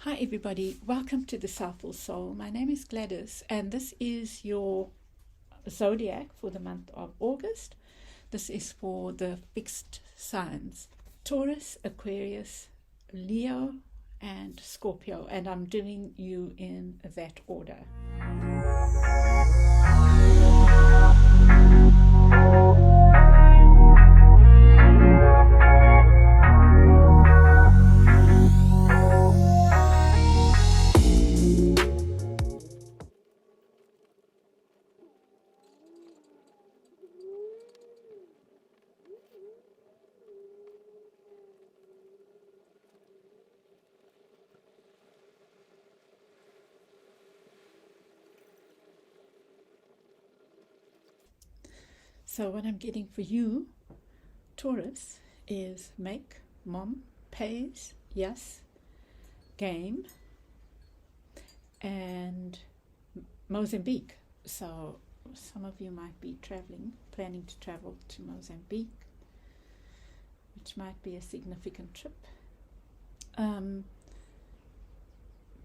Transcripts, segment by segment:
Hi everybody, welcome to the Soulful Soul. My name is Gladys and this is your zodiac for the month of August. This is for the fixed signs: Taurus, Aquarius, Leo and Scorpio, and I'm doing you in that order. So what I'm getting for you, Taurus, is make, mom, pays, yes, game, and Mozambique. So some of you might be planning to travel to Mozambique, which might be a significant trip.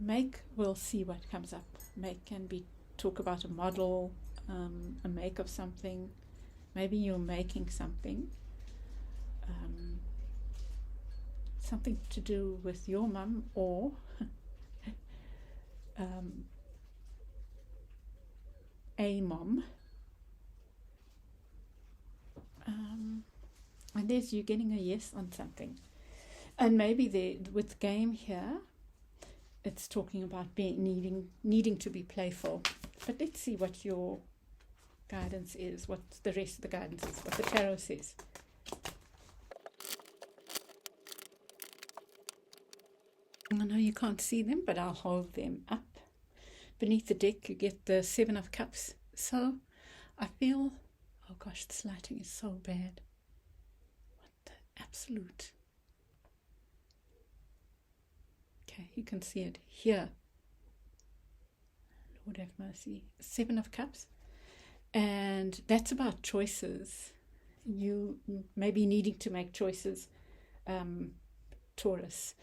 Make, we'll see what comes up. Make can be talk about a model, a make of something. Maybe you're making something, something to do with your mum or a mom. And there's you getting a yes on something. And maybe with game here, it's talking about needing to be playful. But let's see what your guidance is, what the rest of the guidance is, what the tarot says. I know you can't see them, but I'll hold them up. Beneath the deck, you get the 7 of Cups. So I feel, oh gosh, this lighting is so bad. What the absolute. Okay, you can see it here. Lord have mercy. 7 of Cups. And that's about choices. You may be needing to make choices, Taurus,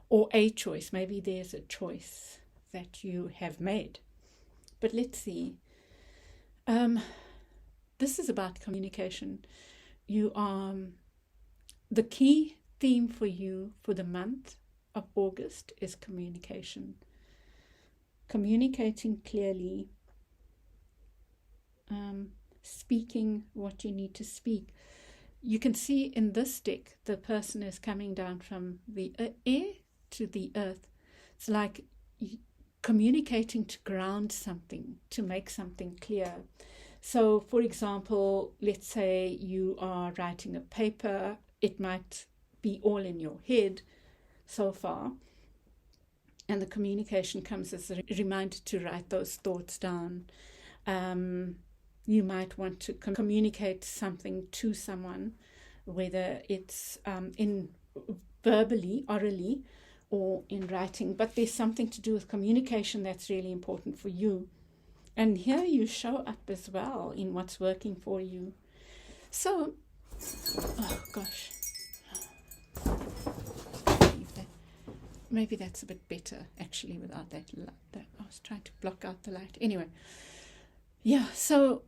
or a choice. Maybe there's a choice that you have made. But let's see. This is about communication. The key theme for you for the month of August is communication. Communicating clearly. Speaking what you need to speak. You can see in this deck the person is coming down from the air to the earth. It's like communicating to ground something, to make something clear. So for example, let's say you are writing a paper. It might be all in your head so far, and the communication comes as a reminder to write those thoughts down. You might want to communicate something to someone, whether it's in verbally, orally, or in writing. But there's something to do with communication that's really important for you. And here you show up as well in what's working for you. So, oh gosh. Maybe that's a bit better, actually, without that light. I was trying to block out the light. Anyway. Yeah, so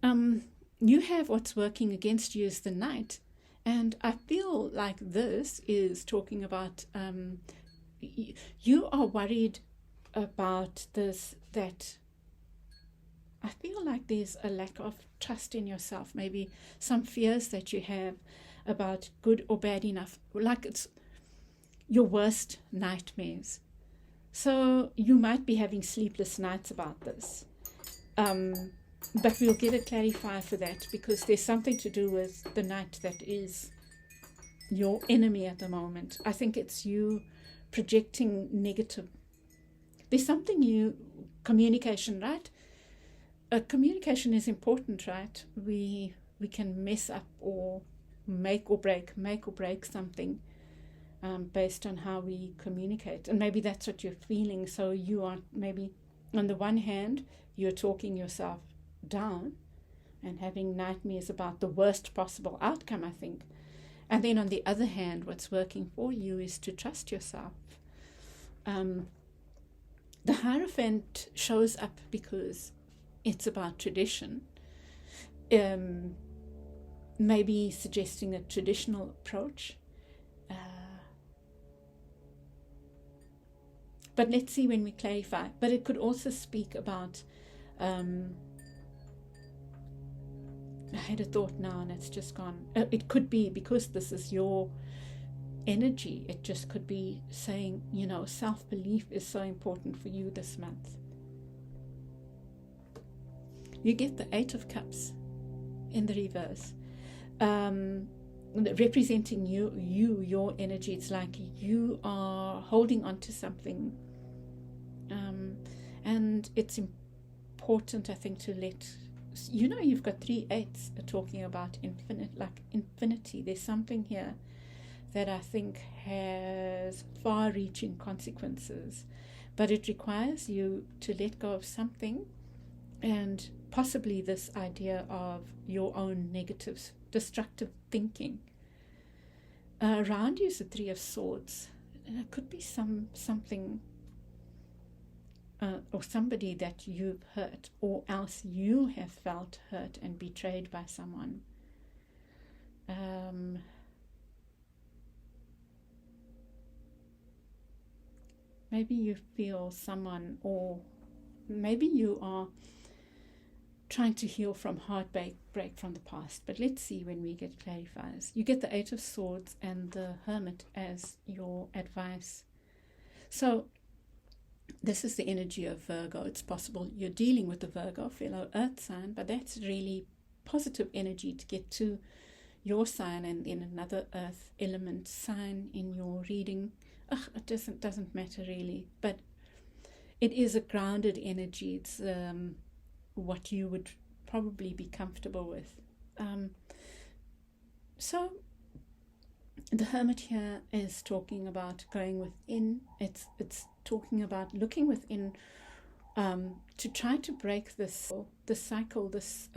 you have what's working against you is the Knight, and I feel like this is talking about you are worried about this, that I feel like there's a lack of trust in yourself, maybe some fears that you have about good or bad enough, like it's your worst nightmares. So you might be having sleepless nights about this. But we'll get a clarifier for that, because there's something to do with the Knight that is your enemy at the moment. I think it's you projecting negative. There's something communication, right? Communication is important, right? We can mess up or make or break something based on how we communicate. And maybe that's what you're feeling. So you are maybe, on the one hand, you're talking yourself down and having nightmares about the worst possible outcome, I think. And then on the other hand, what's working for you is to trust yourself. The Hierophant shows up because it's about tradition, maybe suggesting a traditional approach. But let's see when we clarify. But it could also speak about, I had a thought now and it's just gone. It could be, because this is your energy, it just could be saying, you know, self-belief is so important for you this month. You get the Eight of Cups in the reverse, representing your energy. It's like you are holding on to something, and it's important, I think, to let you know. You've got 3 eights talking about infinity. There's something here that I think has far-reaching consequences, but it requires you to let go of something, and possibly this idea of your own negative, destructive thinking. Around you is the Three of Swords, and it could be something or somebody that you've hurt, or else you have felt hurt and betrayed by someone. Maybe you feel someone, or maybe you are trying to heal from heartbreak from the past. But let's see when we get clarifiers. You get the Eight of Swords and the Hermit as your advice. So this is the energy of Virgo. It's possible you're dealing with the Virgo, fellow earth sign, but that's really positive energy to get to your sign and in another earth element sign in your reading. It doesn't matter really, but it is a grounded energy. It's what you would probably be comfortable with. So the Hermit here is talking about going within. It's talking about looking within, to try to break the cycle, this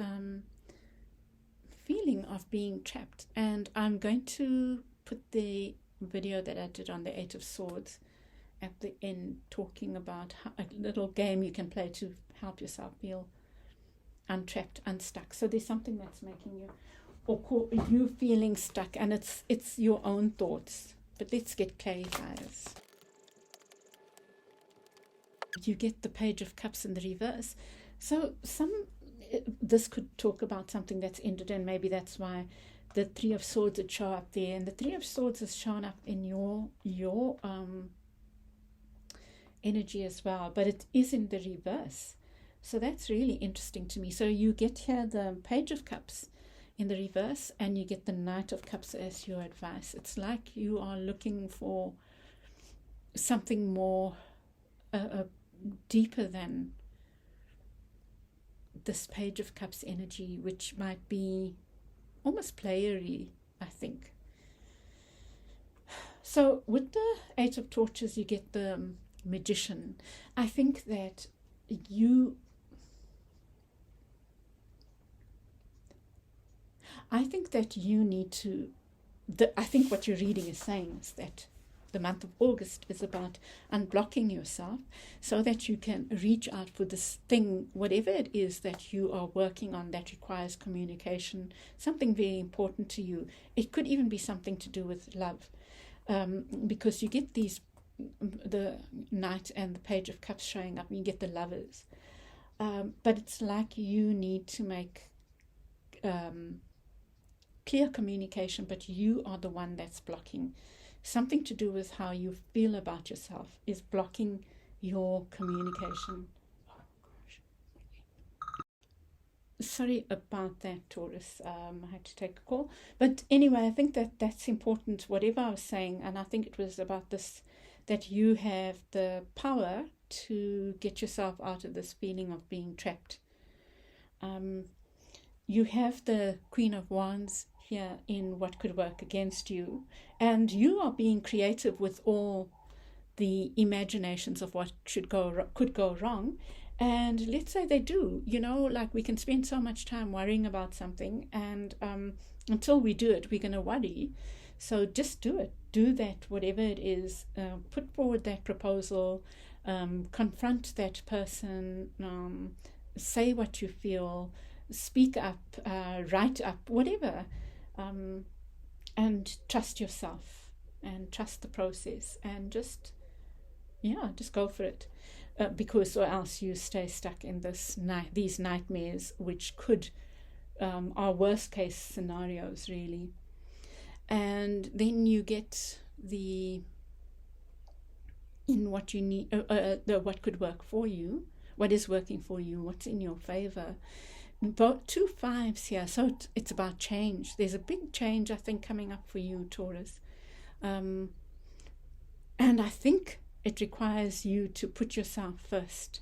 feeling of being trapped. And I'm going to put the video that I did on the Eight of Swords at the end, talking about a little game you can play to help yourself feel untrapped, unstuck. So there's something that's making you, or you feeling stuck, and it's your own thoughts. But let's get clarifiers. You get the Page of Cups in the reverse. So this could talk about something that's ended, and maybe that's why the Three of Swords would show up there, and the Three of Swords has shown up in your energy as well, but it is in the reverse. So that's really interesting to me. So you get here the Page of Cups in the reverse, and you get the Knight of Cups as your advice. It's like you are looking for something more deeper than this Page of Cups energy, which might be almost playery, I think. So with the Eight of Torches, you get the Magician. I think that you need to, I think what your reading is saying is that the month of August is about unblocking yourself so that you can reach out for this thing, whatever it is that you are working on that requires communication, something very important to you. It could even be something to do with love, because you get the Knight and the Page of Cups showing up, and you get the Lovers. But it's like you need to make clear communication, but you are the one that's blocking. Something to do with how you feel about yourself is blocking your communication. Oh, gosh. Sorry about that, Taurus. I had to take a call. But anyway, I think that's important, whatever I was saying. And I think it was about this, that you have the power to get yourself out of this feeling of being trapped. You have the Queen of Wands here in what could work against you, and you are being creative with all the imaginations of what could go wrong. And let's say they do, like we can spend so much time worrying about something, and until we do it, we're going to worry. So just do it. Do that, whatever it is. Put forward that proposal. confront that person, say what you feel, speak up, write up, whatever, and trust yourself and trust the process, and just go for it, because or else you stay stuck in these nightmares, which could are worst case scenarios, really. And then you get what you need, what could work for you, what is working for you, what's in your favor. But 2 5s here, so it's about change. There's a big change, I think, coming up for you, Taurus. And I think it requires you to put yourself first.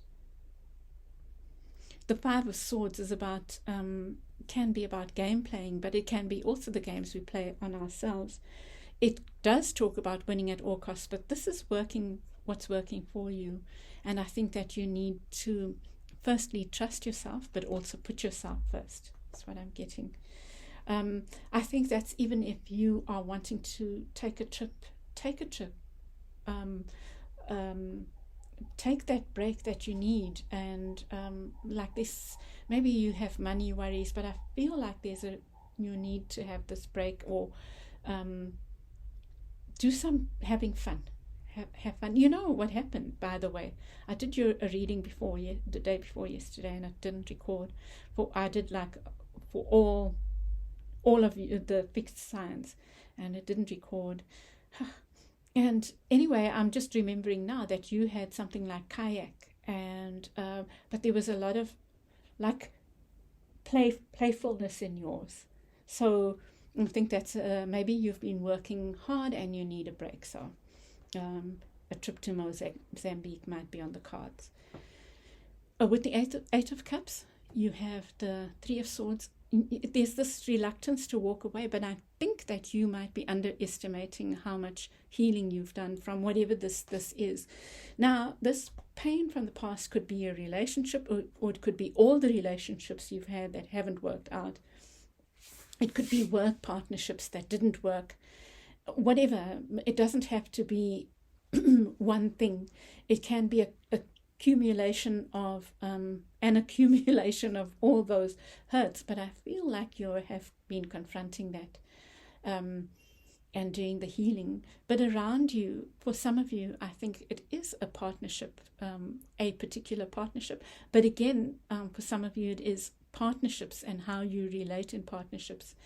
The 5 of Swords is about, can be about game playing, but it can be also the games we play on ourselves. It does talk about winning at all costs, but this is what's working for you. And I think that you need to firstly trust yourself, but also put yourself first. That's what I'm getting. I think that's even if you are wanting to take a trip. Take that break that you need. And like this, maybe you have money worries, but I feel like you need to have this break, or do some having fun. Have fun. You know what happened, by the way? I did a reading the day before yesterday, and I didn't record. I did like for all of you, the fixed signs, and it didn't record. And anyway, I'm just remembering now that you had something like kayak, and but there was a lot of like playfulness in yours. So I think that's maybe you've been working hard and you need a break. So a trip to Mozambique might be on the cards. With the Eight of Cups, you have the 3 of Swords. There's this reluctance to walk away, but I think that you might be underestimating how much healing you've done from whatever this is. Now, this pain from the past could be a relationship, or it could be all the relationships you've had that haven't worked out. It could be work partnerships that didn't work. Whatever, it doesn't have to be one thing. It can be an accumulation of all those hurts. But I feel like you have been confronting that and doing the healing. But around you, for some of you, I think it is a partnership, a particular partnership. But again, for some of you, it is partnerships and how you relate in partnerships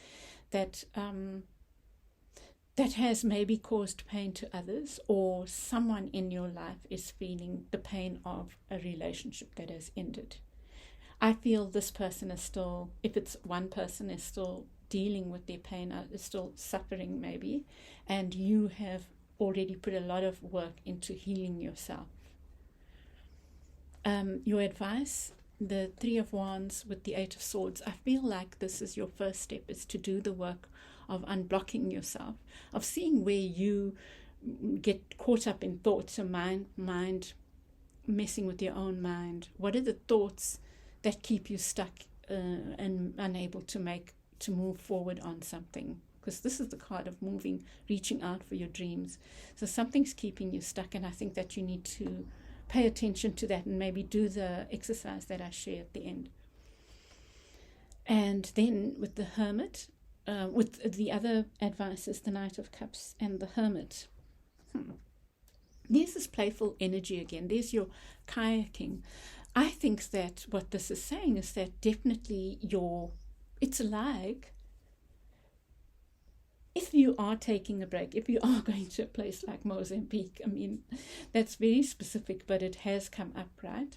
that has maybe caused pain to others, or someone in your life is feeling the pain of a relationship that has ended. I feel this person is still, if it's one person, is still dealing with their pain, is still suffering maybe, and you have already put a lot of work into healing yourself. Your advice, the 3 of Wands with the 8 of Swords, I feel like this is your first step, is to do the work of unblocking yourself, of seeing where you get caught up in thoughts, or mind messing with your own mind. What are the thoughts that keep you stuck and unable to move forward on something? Because this is the card of moving, reaching out for your dreams. So something's keeping you stuck, and I think that you need to pay attention to that and maybe do the exercise that I share at the end. And then with the Hermit, with the other advices, the Knight of Cups and the Hermit, there's this playful energy again. There's your kayaking. I think that what this is saying is that definitely it's like, if you are taking a break, if you are going to a place like Mozambique, I mean, that's very specific, but it has come up, right?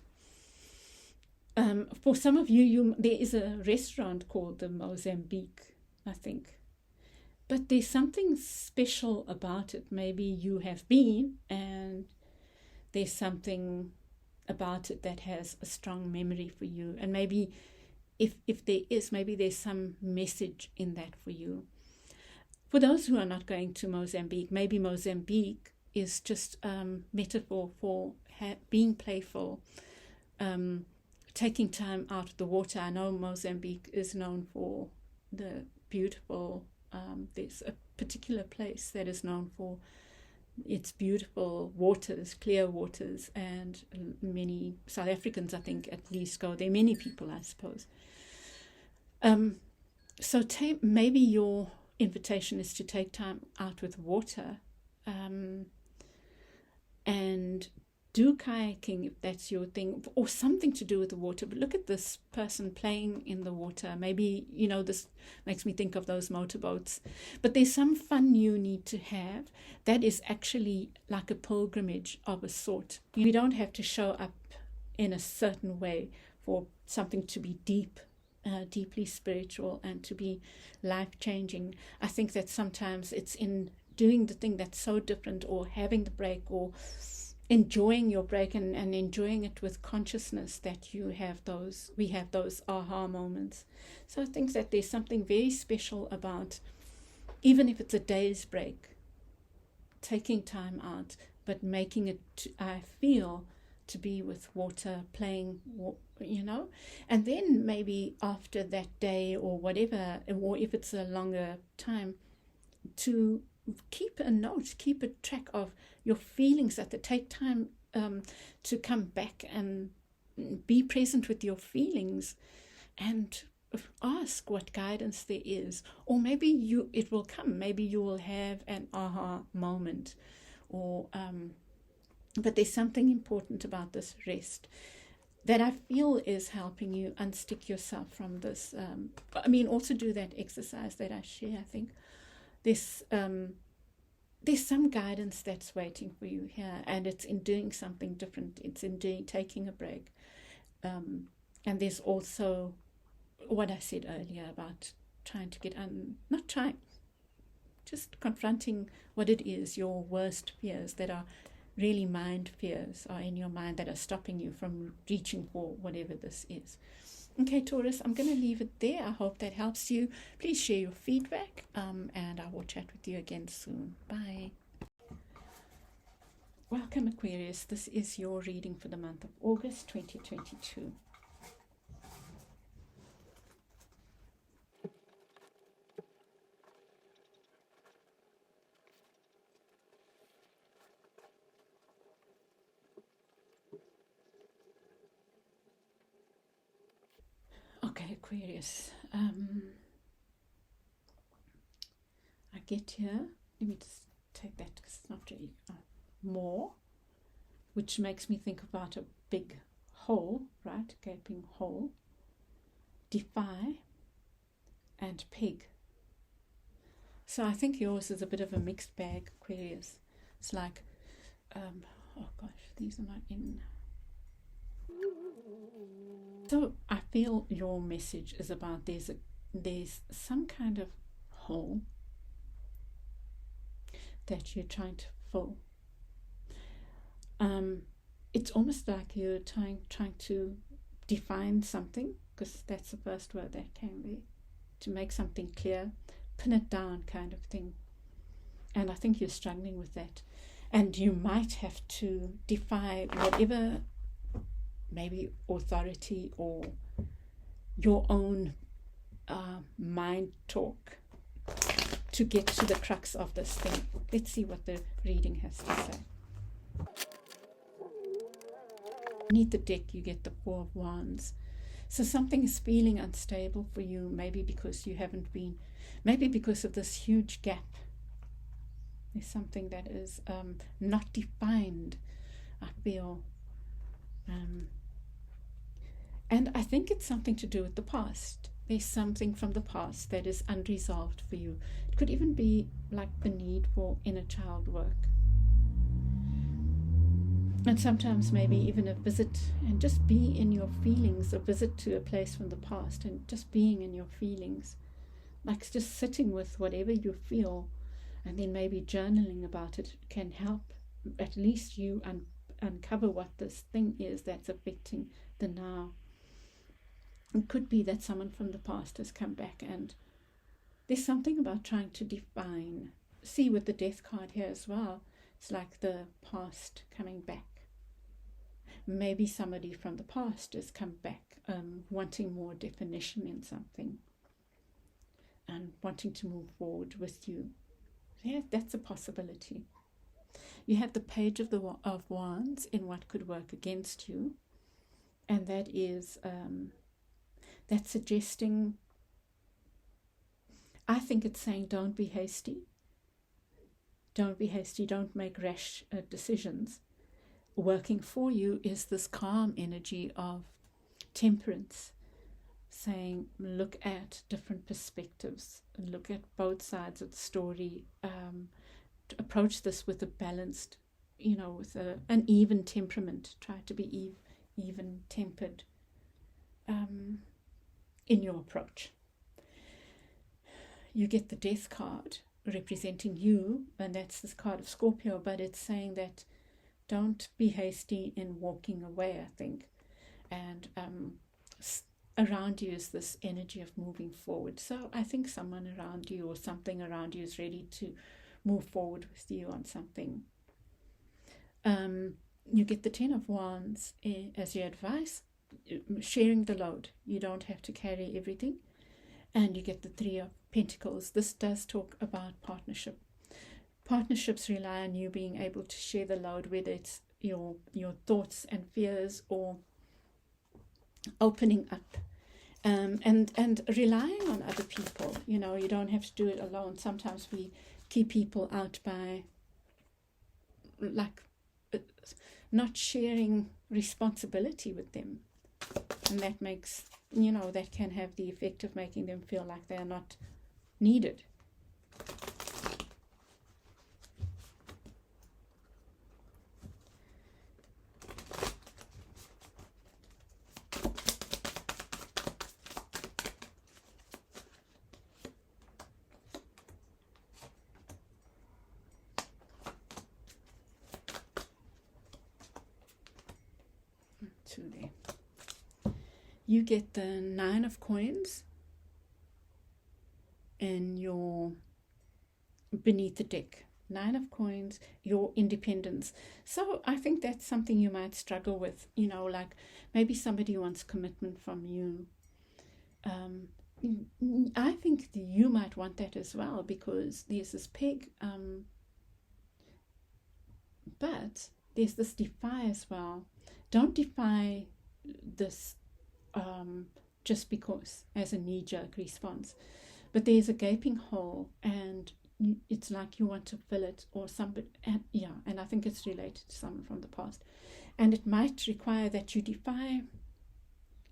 For some of you, there is a restaurant called the Mozambique, I think. But there's something special about it. Maybe you have been, and there's something about it that has a strong memory for you. And maybe if there is, maybe there's some message in that for you. For those who are not going to Mozambique, maybe Mozambique is just metaphor for being playful, taking time out of the water. I know Mozambique is known for the beautiful, there's a particular place that is known for It's beautiful waters, clear waters, and many South Africans, I think, at least go there. Many people, I suppose. So maybe your invitation is to take time out with water, and do kayaking if that's your thing, or something to do with the water. But look at this person playing in the water. Maybe, this makes me think of those motorboats. But there's some fun you need to have that is actually like a pilgrimage of a sort. You don't have to show up in a certain way for something to be deeply spiritual and to be life-changing. I think that sometimes it's in doing the thing that's so different, or having the break, or enjoying your break and enjoying it with consciousness, that we have those aha moments. So I think that there's something very special about, even if it's a day's break, taking time out, but making it, I feel, to be with water, playing, and then maybe after that day or whatever, or if it's a longer time, to keep a track of your feelings take time to come back and be present with your feelings, and ask what guidance there is. Or maybe it will come, maybe you will have an aha moment, or but there's something important about this rest that I feel is helping you unstick yourself from this. Also do that exercise that I share. I think there's some guidance that's waiting for you here, and it's in doing something different. It's in taking a break. And there's also what I said earlier about trying to just confronting what it is, your worst fears that are really mind fears, are in your mind, that are stopping you from reaching for whatever this is. Okay, Taurus, I'm going to leave it there. I hope that helps you. Please share your feedback, and I will chat with you again soon. Bye. Welcome, Aquarius. This is your reading for the month of August 2022. Okay, Aquarius. I get here. Let me just take that because it's not really more, which makes me think about a big hole, right? Gaping hole. Defy and pig. So I think yours is a bit of a mixed bag, Aquarius. It's like, oh gosh, these are not in. So I feel your message is about there's some kind of hole that you're trying to fill. It's almost like you're trying to define something, because that's the first word that came there, to make something clear, pin it down kind of thing. And I think you're struggling with that. And you might have to defy whatever, maybe authority or your own mind talk, to get to the crux of this thing. Let's see what the reading has to say. Beneath the deck, you get the Four of Wands. So something is feeling unstable for you, maybe because you haven't been, maybe because of this huge gap. There's something that is not defined, I feel. And I think it's something to do with the past. There's something from the past that is unresolved for you. It could even be like the need for inner child work. And sometimes maybe even a visit, and just be in your feelings, a visit to a place from the past, and just being in your feelings. Like just sitting with whatever you feel, and then maybe journaling about it can help at least you uncover what this thing is that's affecting the now. It could be that someone from the past has come back, and there's something about trying to define. See, with the Death card here as well, it's like the past coming back. Maybe somebody from the past has come back, wanting more definition in something and wanting to move forward with you. Yeah, that's a possibility. You have the Page of Wands in what could work against you, and that is that's suggesting, I think it's saying, don't be hasty. Don't be hasty. Don't make rash decisions. Working for you is this calm energy of temperance, saying, look at different perspectives, look at both sides of the story, to approach this with a balanced, with an even temperament. Try to be even tempered in your approach. You get the Death card representing you, and that's this card of Scorpio, but it's saying that don't be hasty in walking away, I think. And around you is this energy of moving forward. So I think someone around you or something around you is ready to move forward with you on something. You get the Ten of Wands as your advice, sharing the load. You don't have to carry everything. And you get the Three of Pentacles. This does talk about partnership. Partnerships rely on you being able to share the load, whether it's your thoughts and fears or opening up, and relying on other people. You don't have to do it alone. Sometimes we keep people out by not sharing responsibility with them, and that makes that can have the effect of making them feel like they are not needed. There. You get the Nine of Coins in your beneath the deck. Nine of Coins, your independence. So I think that's something you might struggle with, like maybe somebody wants commitment from you. I think that you might want that as well, because there's this pig, but there's this defy as well. Don't defy this just because, as a knee-jerk response. But there's a gaping hole, and it's like you want to fill it, or somebody, and I think it's related to someone from the past. And it might require that you defy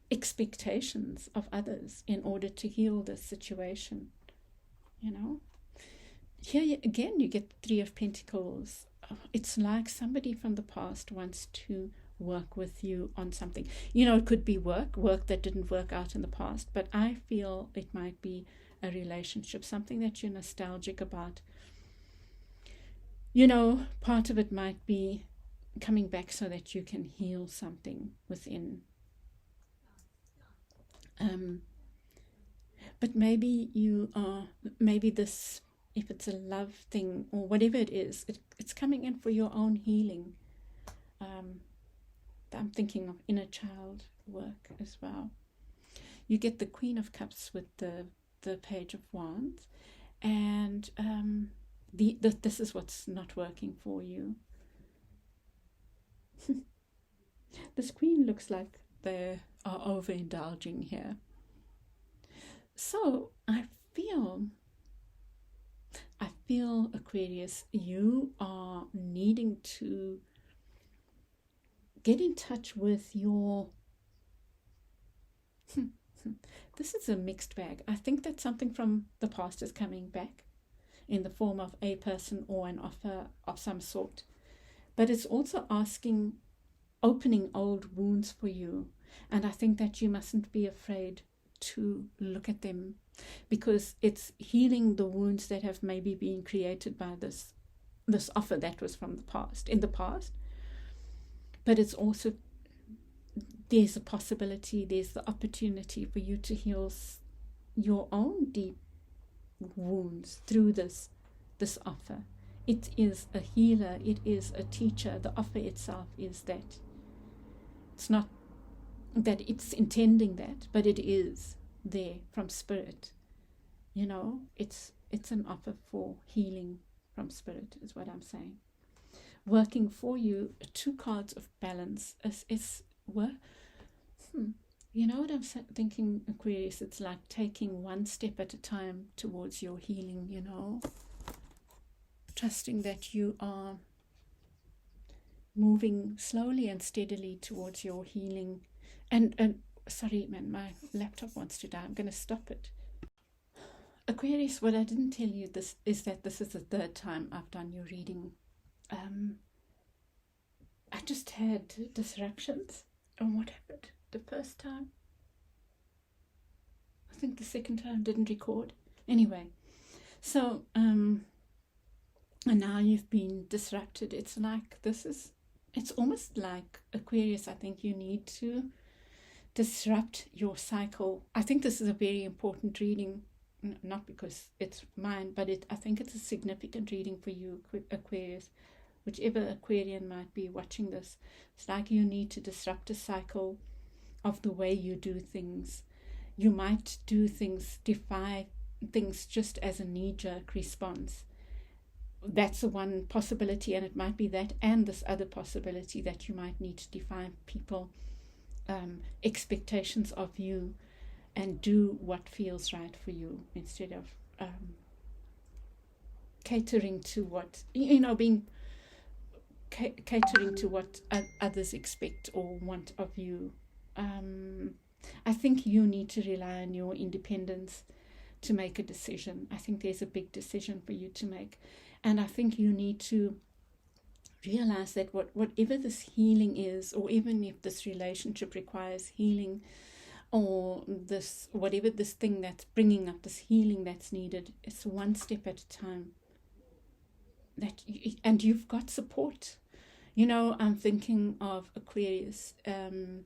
expectations of others in order to heal this situation. Here again, you get the Three of Pentacles. It's like somebody from the past wants to work with you on something. It could be work that didn't work out in the past, but I feel it might be a relationship, something that you're nostalgic about. Part of it might be coming back so that you can heal something within. But maybe this, if it's a love thing or whatever it is, it's coming in for your own healing. I'm thinking of inner child work as well. You get the Queen of Cups with the Page of Wands, and this is what's not working for you. This Queen looks like they are overindulging here. So I feel, Aquarius, you are needing to get in touch with your this is a mixed bag. I think that something from the past is coming back in the form of a person or an offer of some sort. But it's also opening old wounds for you. And I think that you mustn't be afraid to look at them, because it's healing the wounds that have maybe been created by this offer that was from in the past. But it's also, there's a possibility, there's the opportunity for you to heal your own deep wounds through this offer. It is a healer, it is a teacher. The offer itself is that. It's not that it's intending that, but it is there from spirit. It's an offer for healing from spirit, is what I'm saying. working for you. 2 cards of balance is what? You know what I'm thinking, Aquarius? It's like taking one step at a time towards your healing, you know. Trusting that you are moving slowly and steadily towards your healing. And sorry, man, my laptop wants to die. I'm going to stop it. Aquarius, what I didn't tell you this is that this is the 3rd time I've done your reading. I just had disruptions. And what happened the first time? I think the 2nd time didn't record. Anyway, so and now you've been disrupted. It's like it's almost like, Aquarius, I think you need to disrupt your cycle. I think this is a very important reading, not because it's mine, but I think it's a significant reading for you, Aquarius. Whichever Aquarian might be watching this, it's like you need to disrupt a cycle of the way you do things. You might do things, defy things just as a knee-jerk response. That's the one possibility, and it might be that and this other possibility that you might need to defy people, expectations of you, and do what feels right for you instead of catering to what, being catering to what others expect or want of you. I think you need to rely on your independence to make a decision. I think there's a big decision for you to make. And I think you need to realize that whatever this healing is, or even if this relationship requires healing, or this whatever this thing that's bringing up this healing that's needed, it's one step at a time. And you've got support. I'm thinking of Aquarius. I'm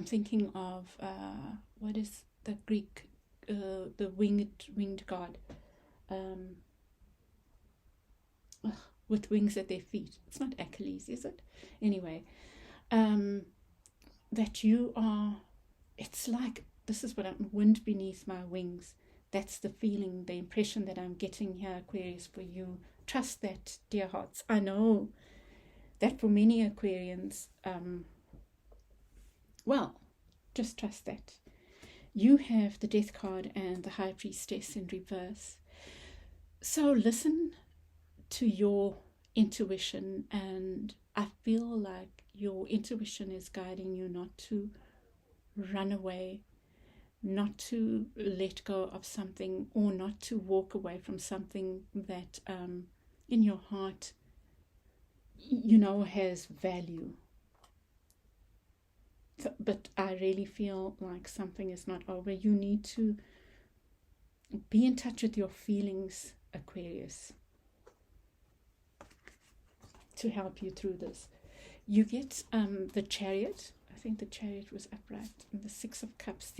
thinking of what is the Greek, the winged god, with wings at their feet. It's not Achilles, is it? Anyway, that you are. It's like, this is what I'm, wind beneath my wings. That's the feeling, the impression that I'm getting here, Aquarius, for you. Trust that, dear hearts. I know that for many Aquarians, just trust that. You have the Death card and the High Priestess in reverse. So listen to your intuition, and I feel like your intuition is guiding you not to run away, not to let go of something, or not to walk away from something that in your heart has value. So, but I really feel like something is not over. You need to be in touch with your feelings, Aquarius, to help you through this. You get the Chariot. I think the Chariot was upright, and the 6 of Cups.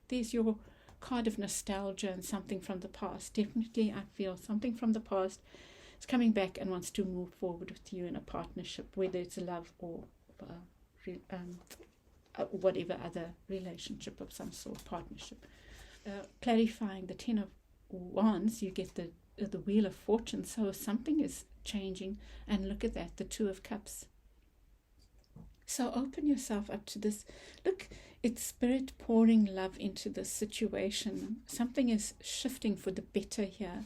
There's your card of nostalgia and something from the past. Definitely, I feel something from the past is coming back and wants to move forward with you in a partnership, whether it's love or whatever other relationship of some sort, partnership. Clarifying the 10 of Wands, you get the Wheel of Fortune. So something is changing, and look at that, the 2 of Cups. So open yourself up to this. Look, it's Spirit pouring love into this situation. Something is shifting for the better here.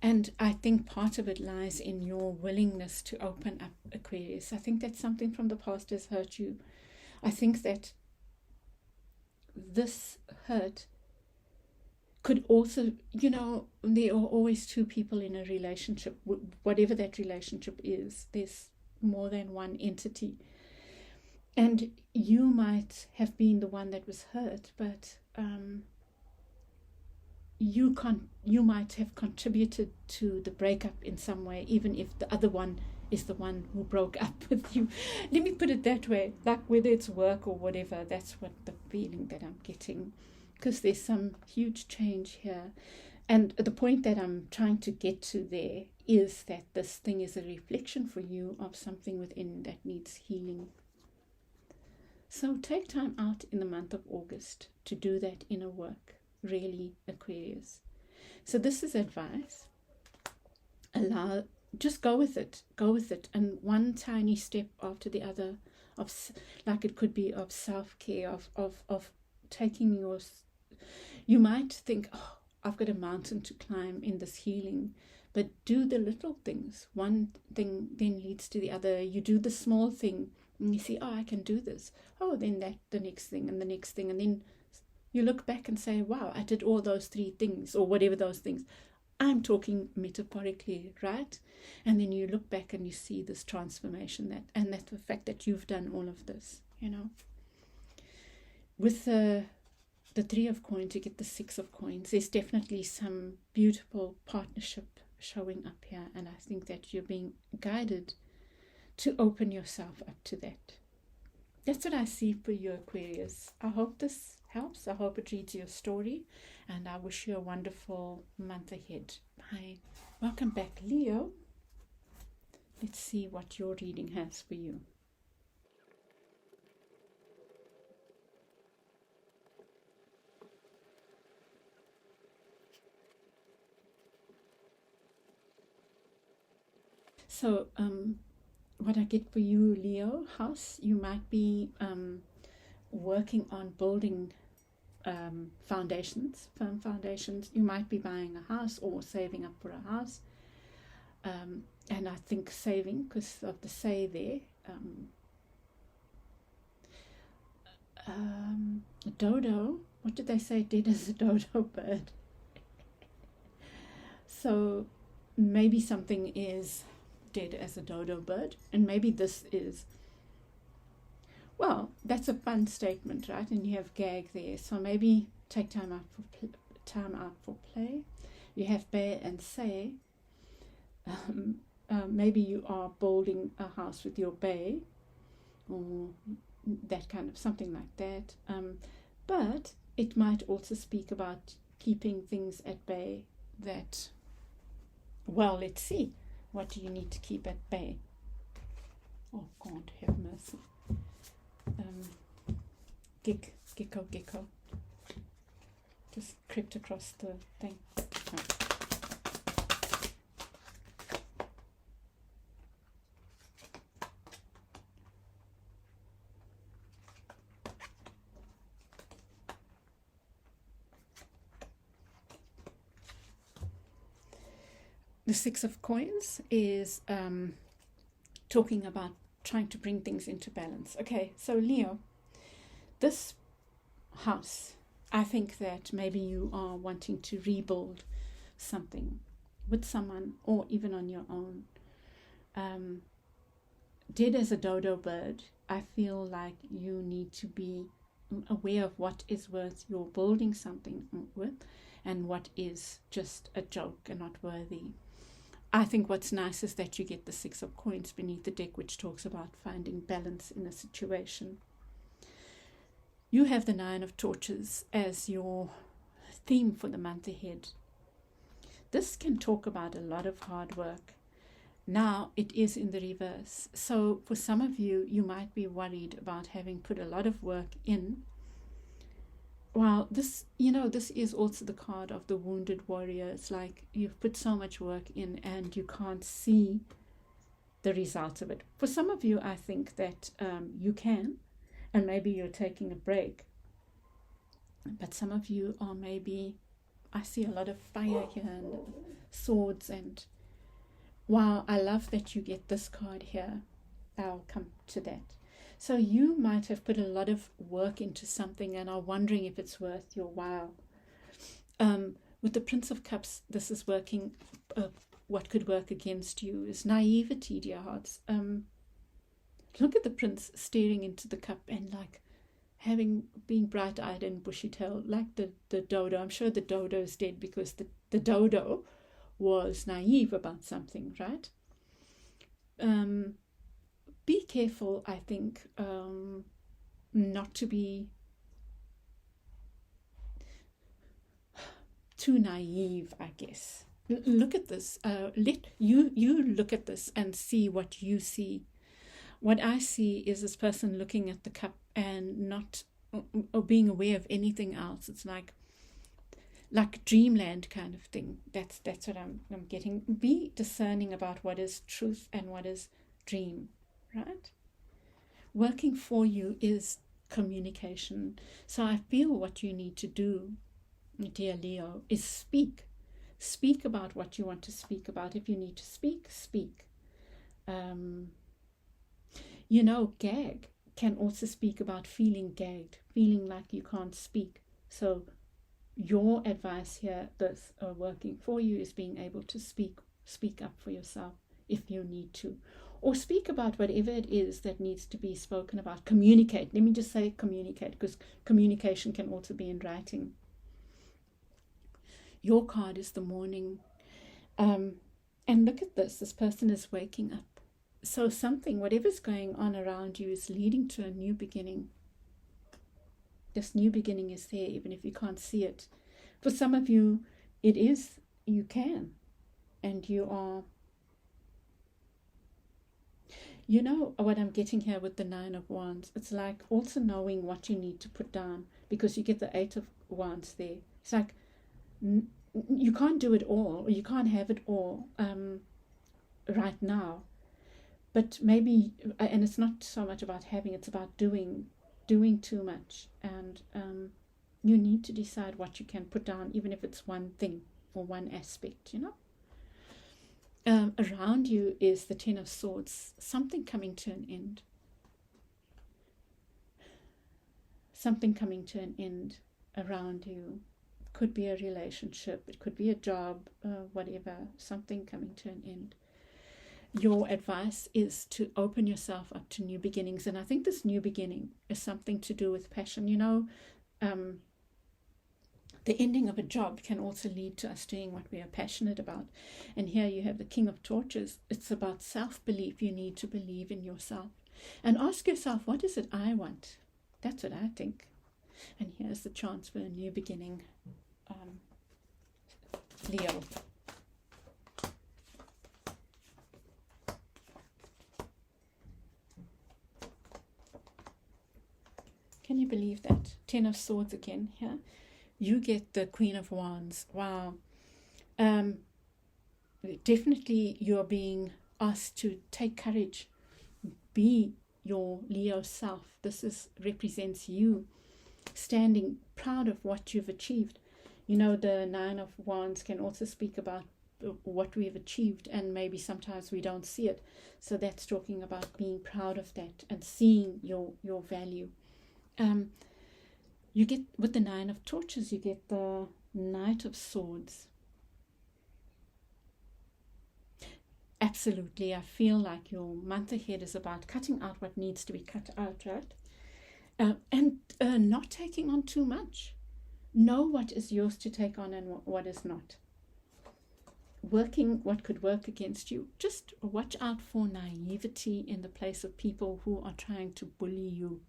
And I think part of it lies in your willingness to open up, Aquarius. I think that something from the past has hurt you. I think that this hurt could also, there are always 2 people in a relationship. Whatever that relationship is, there's more than one entity. And you might have been the one that was hurt, but you might have contributed to the breakup in some way, even if the other one is the one who broke up with you. Let me put it that way, like whether it's work or whatever, that's what the feeling that I'm getting, because there's some huge change here. And the point that I'm trying to get to there is that this thing is a reflection for you of something within that needs healing. So take time out in the month of August to do that inner work, really, Aquarius. So this is advice. Allow just go with it. Go with it. And one tiny step after the other, like it could be of self-care, of taking your... You might think, oh, I've got a mountain to climb in this healing. But do the little things. One thing then leads to the other. You do the small thing and you see, oh, I can do this. Oh, then the next thing and the next thing. And then you look back and say, wow, I did all those 3 things or whatever those things. I'm talking metaphorically, right? And then you look back and you see this transformation, and that's the fact that you've done all of this, With the 3 of coins, you get the 6 of coins. There's definitely some beautiful partnership showing up here, and I think that you're being guided to open yourself up to that. That's what I see for you, Aquarius. I hope this helps. I hope it reads your story, and I wish you a wonderful month ahead. Bye. Welcome back, Leo. Let's see what your reading has for you. So, what I get for you, Leo, house, you might be working on building foundations, firm foundations. You might be buying a house or saving up for a house. And I think saving, because of the say there. A dodo, what did they say? Dead as a dodo bird. So maybe something is dead as a dodo bird, and maybe this is, well, that's a fun statement, right? And you have gag there, so maybe take time out for play. You have bear and say. Maybe you are building a house with your bay, or that kind of something like that. But it might also speak about keeping things at bay that, well, let's see. What do you need to keep at bay? Oh, God, have mercy. Gecko. Just crept across the thing. Oh. The 6 of coins is talking about trying to bring things into balance. Okay, so Leo, this house, I think that maybe you are wanting to rebuild something with someone or even on your own. Dead as a dodo bird, I feel like you need to be aware of what is worth your building something with and what is just a joke and not worthy. I think what's nice is that you get the 6 of coins beneath the deck, which talks about finding balance in a situation. You have the 9 of torches as your theme for the month ahead. This can talk about a lot of hard work. Now it is in the reverse. So for some of you, you might be worried about having put a lot of work in. Well, this is also the card of the wounded warrior. It's like you've put so much work in and you can't see the results of it. For some of you, I think that you can, and maybe you're taking a break. But some of you are maybe, I see a lot of fire here and swords, and wow, I love that you get this card here. I'll come to that. So you might have put a lot of work into something and are wondering if it's worth your while. With the Prince of Cups, this is working. What could work against you is naivety, dear hearts. Look at the Prince staring into the cup and like being bright-eyed and bushy-tailed, like the dodo. I'm sure the dodo is dead because the dodo was naive about something, right? Be careful, I think, not to be too naive, I guess. Look at this. Let you look at this and see what you see. What I see is this person looking at the cup and not or being aware of anything else. It's like like dreamland kind of thing. That's what I'm getting. Be discerning about what is truth and what is dream, right? Working for you is communication. So I feel what you need to do, dear Leo, is speak. Speak about what you want to speak about. If you need to speak, speak. Gag can also speak about feeling gagged, feeling like you can't speak. So your advice here, this working for you, is being able to speak up for yourself if you need to, or speak about whatever it is that needs to be spoken about. Communicate. Let me just say communicate, because communication can also be in writing. Your card is the morning. And look at this. This person is waking up. So something, whatever's going on around you, is leading to a new beginning. This new beginning is there, even if you can't see it. For some of you, it is, you can. And you are, what I'm getting here with the 9 of Wands. It's like also knowing what you need to put down, because you get the 8 of Wands there. It's like you can't do it all, or you can't have it all right now. But maybe, and it's not so much about having, it's about doing too much. And you need to decide what you can put down, even if it's one thing or one aspect, Around you is the 10 of Swords, something coming to an end. Something coming to an end around you. Could be a relationship, it could be a job, whatever, something coming to an end. Your advice is to open yourself up to new beginnings. And I think this new beginning is something to do with passion. The ending of a job can also lead to us doing what we are passionate about. And here you have the King of Torches. It's about self-belief. You need to believe in yourself. And ask yourself, what is it I want? That's what I think. And here's the chance for a new beginning. Leo. Can you believe that? 10 of Swords again here. You get the Queen of Wands. Wow. Definitely you're being asked to take courage. Be your Leo self. This represents you standing proud of what you've achieved. The 9 of Wands can also speak about what we've achieved, and maybe sometimes we don't see it. So that's talking about being proud of that and seeing your value. You get, with the 9 of Torches, you get the Knight of Swords. Absolutely, I feel like your month ahead is about cutting out what needs to be cut out, right? And not taking on too much. Know what is yours to take on and what is not. Working what could work against you. Just watch out for naivety in the place of people who are trying to bully you.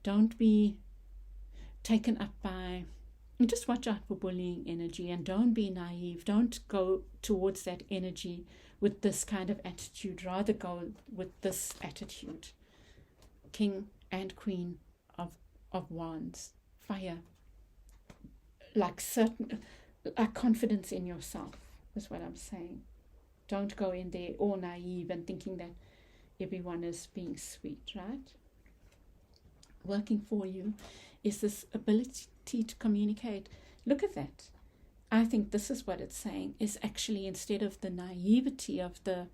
Don't be taken up by, just watch out for bullying energy, and don't be naive. Don't go towards that energy with this kind of attitude. Rather go with this attitude. King and Queen of Wands. Fire. Like confidence in yourself is what I'm saying. Don't go in there all naive and thinking that everyone is being sweet, right? Working for you is this ability to communicate. Look at that. I think this is what it's saying, is actually, instead of the naivety of the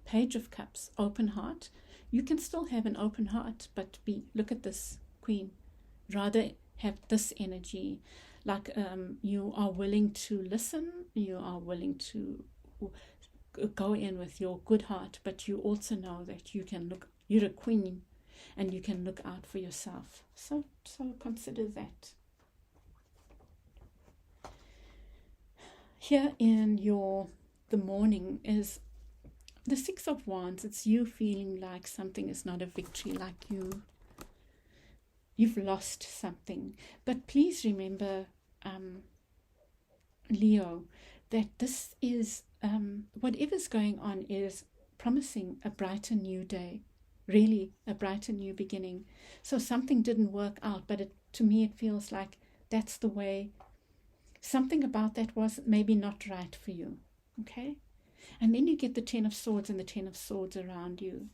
Page of Cups, open heart. You can still have an open heart, but look at this Queen. Rather have this energy, like you are willing to listen, you are willing to go in with your good heart, but you also know that you're a queen, and you can look out for yourself. So consider that. Here in the morning is the 6 of Wands. It's you feeling like something is not a victory, like you've lost something. But please remember, Leo, that this is whatever's going on is promising a brighter new day. Really a brighter new beginning. So something didn't work out, but to me it feels like that's the way something about that was maybe not right for you. Okay? And then you get the Ten of Swords and the Ten of Swords around you.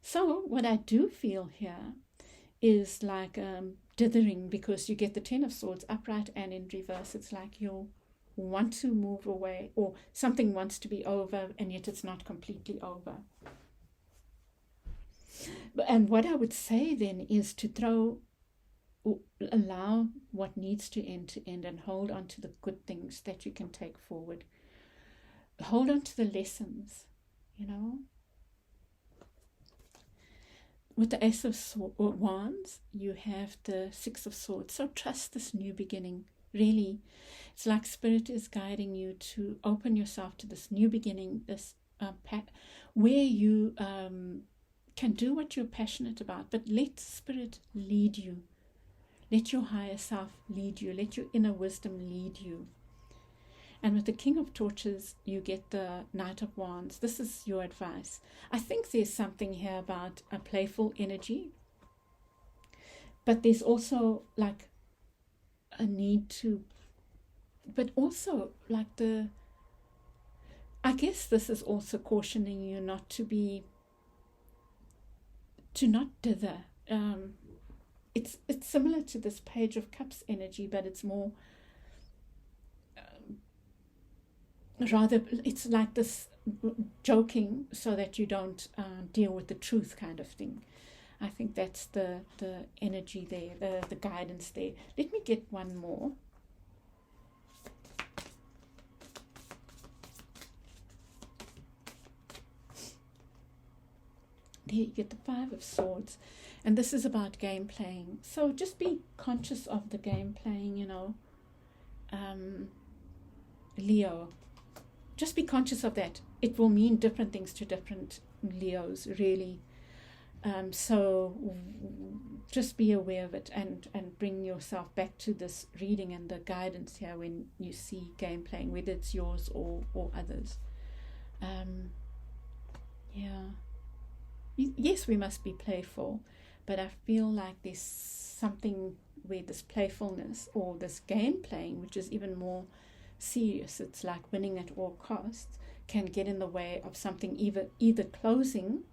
So what I do feel here is like dithering, because you get the Ten of Swords upright and in reverse. It's like you want to move away, or something wants to be over, and yet it's not completely over. And what I would say then is to allow what needs to end, and hold on to the good things that you can take forward. Hold on to the lessons, you know. With the Ace of Wands, you have the Six of Swords. So trust this new beginning. Really, it's like Spirit is guiding you to open yourself to this new beginning, this where you can do what you're passionate about, but let Spirit lead you. Let your higher self lead you. Let your inner wisdom lead you. And with the King of Torches, you get the Knight of Wands. This is your advice. I think there's something here about a playful energy, but there's also like a need to, but also like I guess this is also cautioning you not to not dither. It's similar to this Page of Cups energy, but it's more rather, it's like this joking so that you don't deal with the truth kind of thing. I think that's the energy there, the guidance there. Let me get one more. There you get the Five of Swords, and this is about game playing. So just be conscious of the game playing, you know, Leo. Just be conscious of that. It will mean different things to different Leos, really. So just be aware of it, and bring yourself back to this reading and the guidance here when you see game playing, whether it's yours or others. Yeah. Yes, we must be playful, but I feel like there's something where this playfulness or this game playing, which is even more serious, it's like winning at all costs, can get in the way of something either closing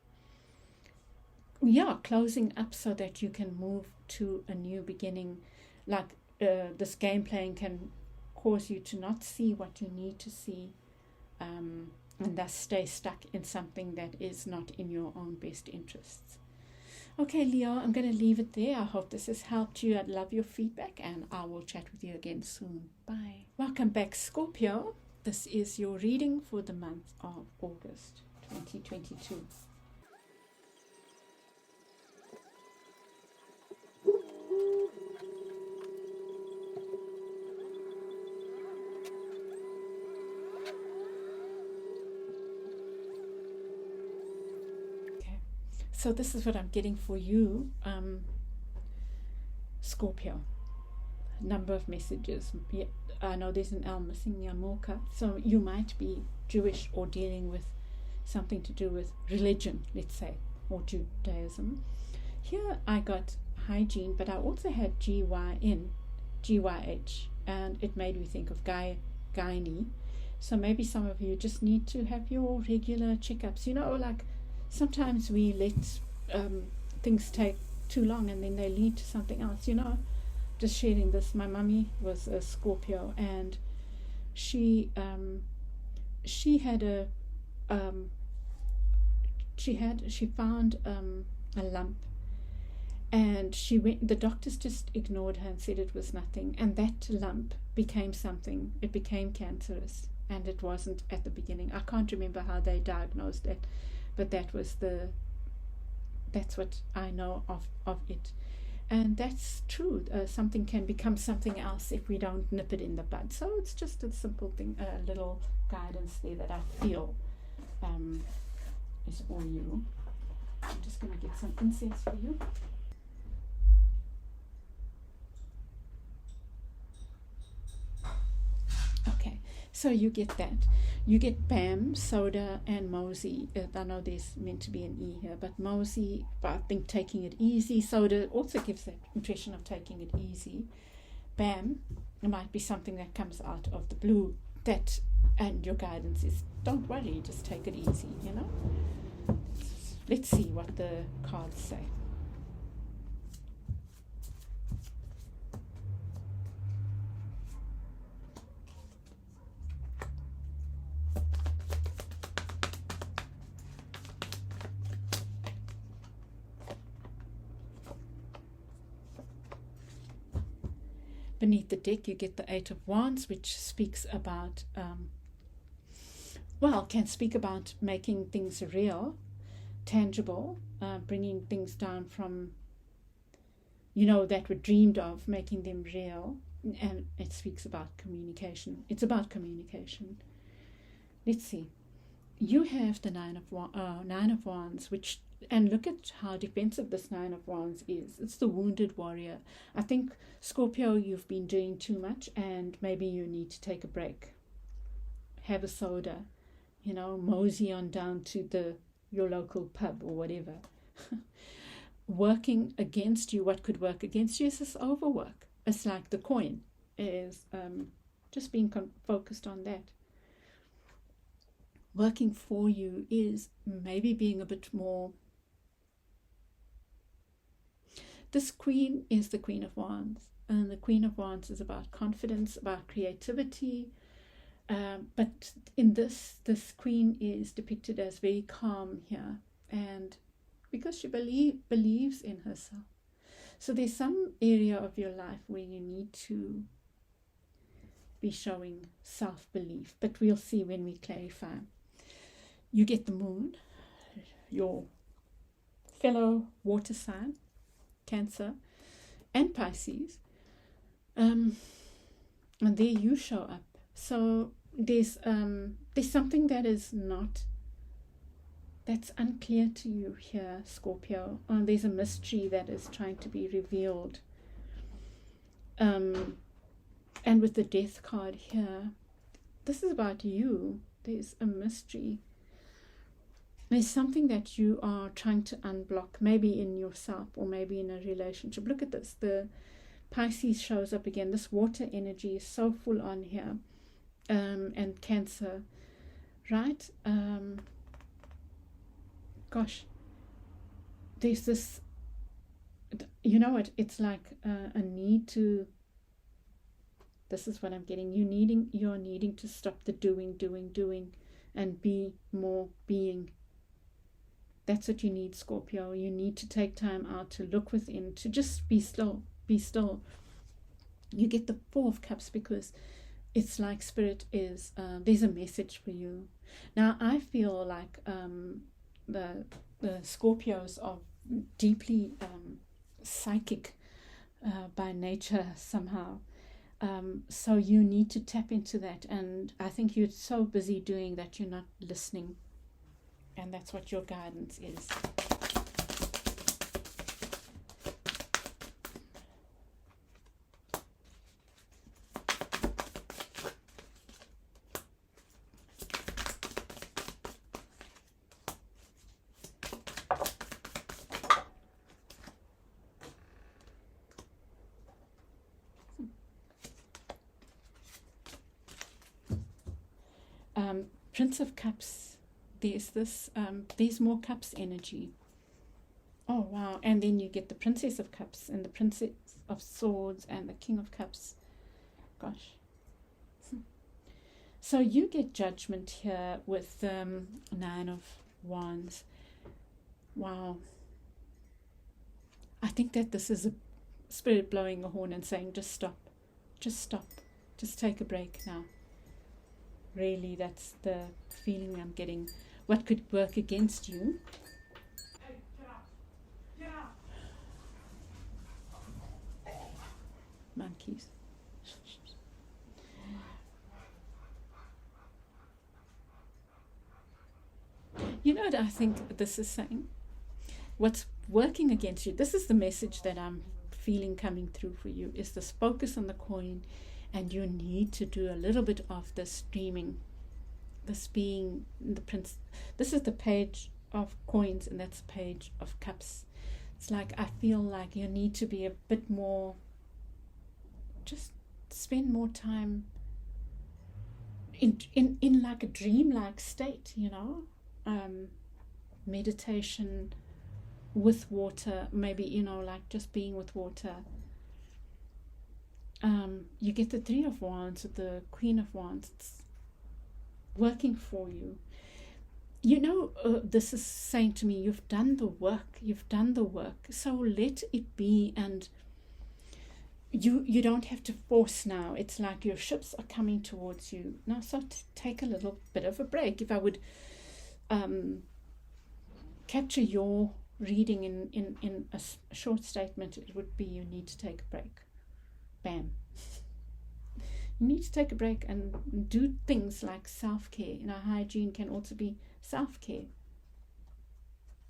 up so that you can move to a new beginning. Like this game playing can cause you to not see what you need to see, and thus stay stuck in something that is not in your own best interests. Okay, Leo, I'm going to leave it there. I hope this has helped you. I'd love your feedback, and I will chat with you again soon. Bye. Welcome back, Scorpio. This is your reading for the month of August 2022. So this is what I'm getting for you, Scorpio. Number of messages. Yeah, I know there's an L missing, Yamulka. So you might be Jewish or dealing with something to do with religion, let's say, or Judaism. Here I got hygiene, but I also had GYN, GYH, and it made me think of gynae. So maybe some of you just need to have your regular checkups. You know, like sometimes we let things take too long and then they lead to something else, you know. Just sharing this, my mummy was a Scorpio, and she found a lump, and the doctors just ignored her and said it was nothing, and that lump became something. It became cancerous, and it wasn't at the beginning. I can't remember how they diagnosed it, but that's what I know of it. And that's true. Something can become something else if we don't nip it in the bud. So it's just a simple thing, a little guidance there that I feel is for you. I'm just going to get some incense for you. Okay, so you get that. You get Bam, Soda, and Mosey. I know there's meant to be an E here, but Mosey, I think taking it easy. Soda also gives that impression of taking it easy. bam, it might be something that comes out of the blue, that, and your guidance is, don't worry, just take it easy, you know. Let's see what the cards say. Beneath the deck, you get the Eight of Wands, which speaks about, can speak about making things real, tangible, bringing things down from, that were dreamed of, making them real. And it speaks about communication. It's about communication. Let's see. You have the Nine of Wands, which, and look at how defensive this Nine of Wands is. It's the wounded warrior. I think, Scorpio, you've been doing too much, and maybe you need to take a break. Have a soda, mosey on down to your local pub or whatever. Working against you, what could work against you is this overwork. It's like the coin is just being focused on that. Working for you is maybe being a bit more. This Queen is the Queen of Wands, and the Queen of Wands is about confidence, about creativity. But in this Queen is depicted as very calm here, and because she believes in herself. So there's some area of your life where you need to be showing self-belief, but we'll see when we clarify. You get the Moon, your fellow water sign, Cancer and Pisces, and there you show up. So there's something that's unclear to you here, Scorpio. There's a mystery that is trying to be revealed. And with the Death card here, this is about you. There's a mystery. There's something that you are trying to unblock, maybe in yourself or maybe in a relationship. Look at this. The Pisces shows up again. This water energy is so full on here. And Cancer, right? There's this, it's like a need to, this is what I'm getting. You're needing to stop the doing, and be more being. That's what you need, Scorpio. You need to take time out to look within, to just be still. You get the Four of Cups because it's like Spirit is, there's a message for you. Now, I feel like the Scorpios are deeply psychic by nature somehow. So you need to tap into that. And I think you're so busy doing that you're not listening. And that's what your guidance is. Prince of Cups. There's this, there's more Cups energy. Oh, wow. And then you get the Princess of Cups and the Princess of Swords and the King of Cups. Gosh. So you get Judgment here with Nine of Wands. Wow. I think that this is a Spirit blowing a horn and saying, just stop. Just take a break now. Really, that's the feeling I'm getting. What could work against you? Hey, get out. Monkeys. You know what I think this is saying? What's working against you, this is the message that I'm feeling coming through for you, is this focus on the coin, and you need to do a little bit of this dreaming, this being the prince. This is the Page of Coins, and that's the Page of Cups. It's like, I feel like you need to be a bit more just spend more time in like a dreamlike state, meditation with water, maybe, like just being with water. You get the Three of Wands with the Queen of Wands. It's working for you. This is saying to me, you've done the work, so let it be, and you don't have to force now. It's like your ships are coming towards you now, so take a little bit of a break. If I would capture your reading in a short statement, it would be, you need to take a break. Bam. You need to take a break and do things like self-care. Hygiene can also be self-care.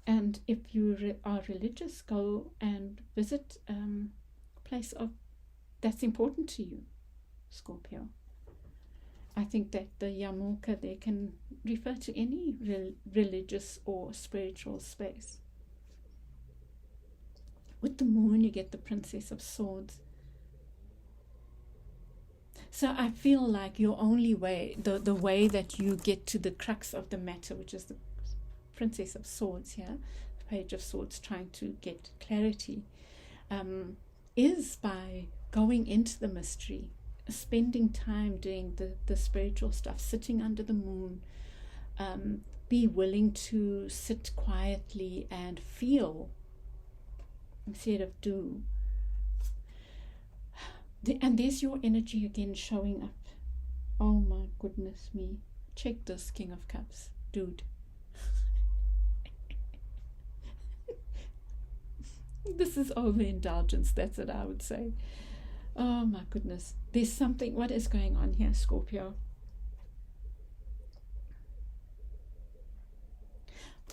And if you are religious, go and visit a place that's important to you, Scorpio. I think that the Yamuka there can refer to any religious or spiritual space. With the moon, you get the Princess of Swords. So I feel like your only way, the way that you get to the crux of the matter, which is the Princess of Swords here, the Page of Swords, trying to get clarity, is by going into the mystery, spending time doing the spiritual stuff, sitting under the moon. Be willing to sit quietly and feel instead of do. And there's your energy again showing up. Oh my goodness me. Check this, King of Cups. Dude. This is overindulgence. That's what I would say. Oh my goodness. There's something. What is going on here, Scorpio?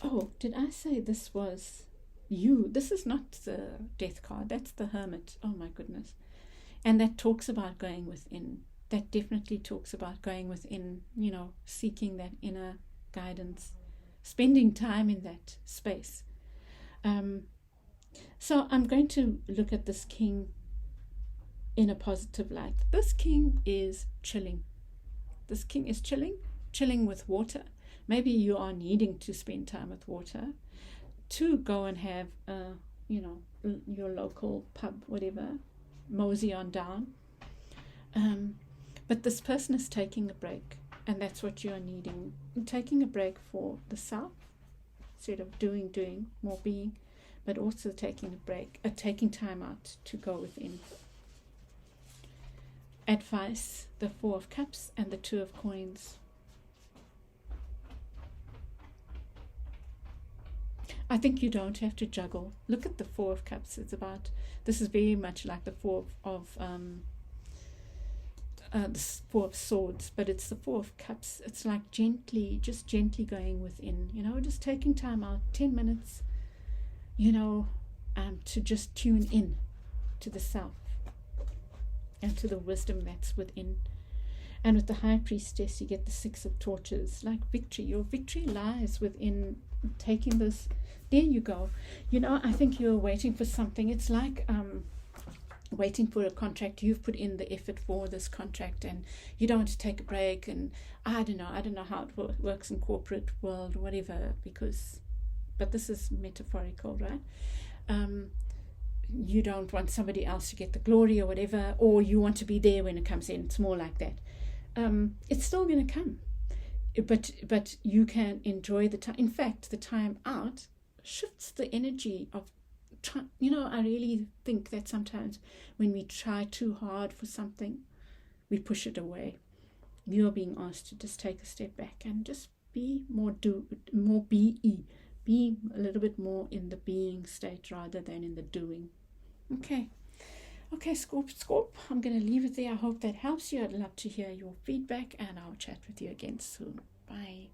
Oh, did I say this was you? This is not the Death card. That's the Hermit. Oh my goodness. And that talks about going within. That definitely talks about going within, seeking that inner guidance, spending time in that space. So I'm going to look at this king in a positive light. This king is chilling. This king is chilling with water. Maybe you are needing to spend time with water, to go and have, your local pub, whatever, mosey on down. But this person is taking a break, and that's what you are needing. Taking a break for the self, instead of doing, more being, but also taking a break, taking time out to go within. Advice, the Four of Cups and the Two of Coins. I think you don't have to juggle. Look at the Four of Cups. This is very much like the Four of Swords, but it's the Four of Cups. It's like gently going within, just taking time out, 10 minutes, to just tune in to the self and to the wisdom that's within. And with the High Priestess, you get the Six of Torches, like victory. Your victory lies within taking this. There you go. I think you're waiting for something. It's like waiting for a contract. You've put in the effort for this contract, and you don't want to take a break. And I don't know how it works in corporate world or whatever, but this is metaphorical, right? You don't want somebody else to get the glory or whatever, or you want to be there when it comes in. It's more like that. It's still going to come, but you can enjoy the time. In fact, the time out shifts the energy of time. I really think that sometimes when we try too hard for something, we push it away. You're being asked to just take a step back and just be more be a little bit more in the being state rather than in the doing. Okay, Scorp, I'm going to leave it there. I hope that helps you. I'd love to hear your feedback, and I'll chat with you again soon. Bye.